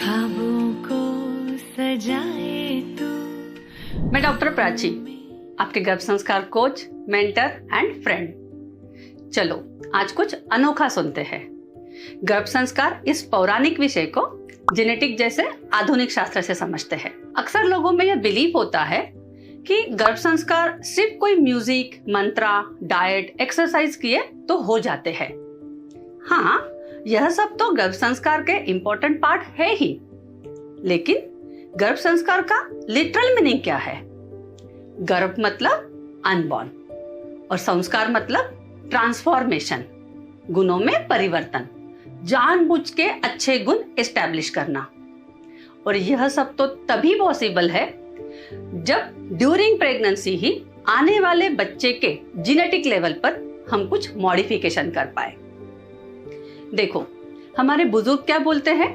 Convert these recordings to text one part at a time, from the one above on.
ख्वाबों को सजाए तू। मैं डॉक्टर प्राची, आपके गर्भ संस्कार कोच, मेंटर एंड फ्रेंड। चलो आज कुछ अनोखा सुनते हैं। गर्भ संस्कार इस पौराणिक विषय को जेनेटिक जैसे आधुनिक शास्त्र से समझते हैं। अक्सर लोगों में यह बिलीव होता है कि गर्भ संस्कार सिर्फ कोई म्यूजिक, मंत्रा, डाइट, एक्सरसाइज किए तो हो जाते हैं। हाँ, यह सब तो गर्भ संस्कार के इम्पोर्टेंट पार्ट है ही, लेकिन गर्भ संस्कार का लिटरल मीनिंग क्या है? गर्भ मतलब अनबॉर्न और संस्कार मतलब ट्रांसफॉर्मेशन, गुणों में परिवर्तन, जानबूझ के अच्छे गुण एस्टैब्लिश करना। और यह सब तो तभी पॉसिबल है जब ड्यूरिंग प्रेगनेंसी ही आने वाले बच्चे के जेनेटिक लेवल पर हम कुछ मॉडिफिकेशन कर पाए। देखो, हमारे बुजुर्ग क्या बोलते हैं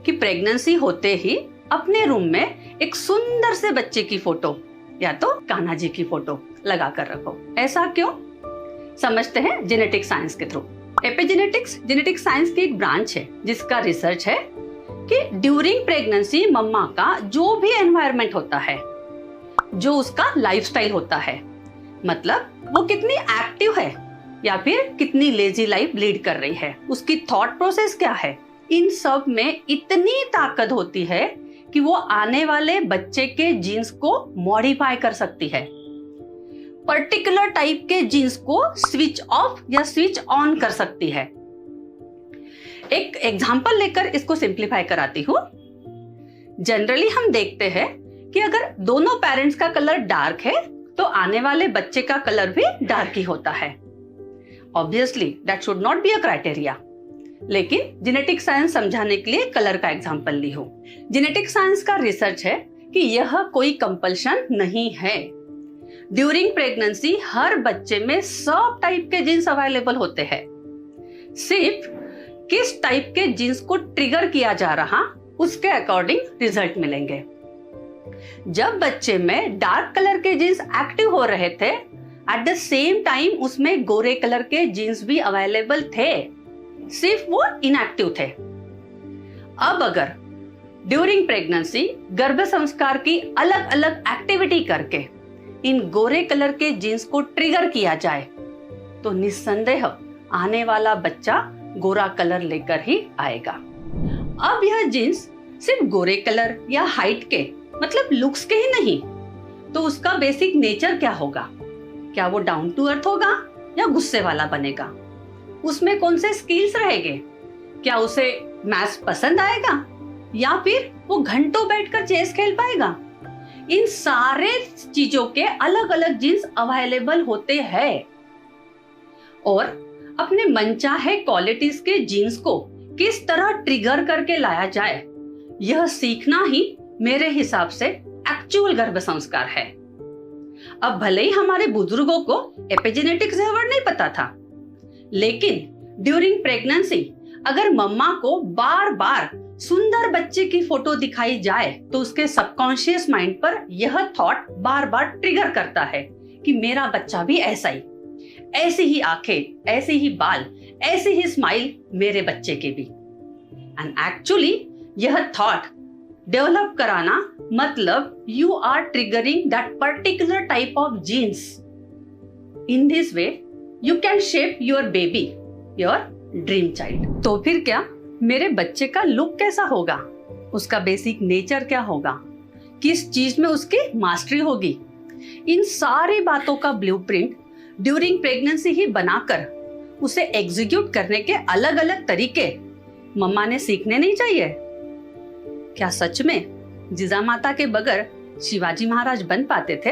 कि प्रेगनेंसी होते ही अपने रूम में एक सुंदर से बच्चे की फोटो या तो कान्हा जी की फोटो लगा कर रखो। ऐसा क्यों? समझते हैं जेनेटिक साइंस के थ्रू। एपिजेनेटिक्स जेनेटिक साइंस की एक ब्रांच है जिसका रिसर्च है कि ड्यूरिंग प्रेगनेंसी मम्मा का जो भी एनवायरनमेंट होता है, जो उसका लाइफस्टाइल होता है, मतलब वो कितनी एक्टिव है या फिर कितनी लेजी लाइफ लीड कर रही है, उसकी थॉट प्रोसेस क्या है, इन सब में इतनी ताकत होती है कि वो आने वाले बच्चे के जीन्स को मॉडिफाई कर सकती है। पर्टिकुलर टाइप के जीन्स को स्विच ऑफ या स्विच ऑन कर सकती है। एक एग्जांपल लेकर इसको सिंप्लीफाई कराती हूँ। जनरली हम देखते हैं कि अगर दोनों पेरेंट्स का कलर डार्क है तो आने वाले बच्चे का कलर भी डार्क ही होता है। Obviously that should not be a criteria, लेकिन जेनेटिक साइंस समझाने के लिए कलर का एग्जांपल ली हूं। जेनेटिक साइंस का रिसर्च है कि यह कोई कंपल्शन नहीं है। ड्यूरिंग प्रेगनेंसी हर बच्चे में सब टाइप के जीन्स अवेलेबल होते हैं। सिर्फ किस टाइप के जीन्स को ट्रिगर किया जा रहा, उसके अकॉर्डिंग रिजल्ट मिलेंगे। जब बच्चे में डार्क कलर के जीन्स एक्टिव हो रहे थे, एट द सेम टाइम उसमें गोरे कलर के जीन्स भी अवेलेबल थे, सिर्फ वो इनएक्टिव थे। अब अगर ड्यूरिंग प्रेगनेंसी गर्भ संस्कार की अलग अलग एक्टिविटी करके इन गोरे कलर के जीन्स को ट्रिगर किया जाए तो निस्संदेह आने वाला बच्चा गोरा कलर लेकर ही आएगा। अब यह जीन्स सिर्फ गोरे कलर या हाइट के मतलब लुक्स के ही नहीं, तो उसका बेसिक नेचर क्या होगा? क्या वो डाउन टू अर्थ होगा या गुस्से वाला बनेगा? उसमें कौन से स्किल्स रहेंगे? क्या उसे मैथ्स पसंद आएगा या फिर वो घंटों बैठकर चेस खेल पाएगा? इन सारे चीजों के अलग अलग जीन्स अवेलेबल होते हैं और अपने मनचाहे क्वालिटीज के जीन्स को किस तरह ट्रिगर करके लाया जाए, यह सीखना ही मेरे हिसाब से एक्चुअल गर्भ संस्कार है। अब भले ही हमारे बुजुर्गों को एपिजेनेटिक्स से वर्ड नहीं पता था, लेकिन ड्यूरिंग प्रेगनेंसी अगर मम्मा को बार बार सुंदर बच्चे की फोटो दिखाई जाए तो उसके सबकॉन्शियस माइंड पर यह थॉट बार बार ट्रिगर करता है कि मेरा बच्चा भी ऐसा ही, ऐसी ही आंखें, ऐसे ही बाल, ऐसी ही स्माइल मेरे बच्चे के भी। एंड एक्चुअली यह थॉट डेवलप कराना मतलब you are triggering that particular type of genes. In this way you can shape your baby, your dream child. तो फिर क्या मेरे बच्चे का लुक कैसा होगा, उसका बेसिक नेचर क्या होगा, किस चीज में उसकी मास्टरी होगी, इन सारी बातों का ब्लूप्रिंट ड्यूरिंग प्रेगनेंसी ही बनाकर उसे एग्जीक्यूट करने के अलग अलग तरीके मम्मा ने सीखने नहीं चाहिए? क्या सच में जिजा माता के बगैर शिवाजी महाराज बन पाते थे?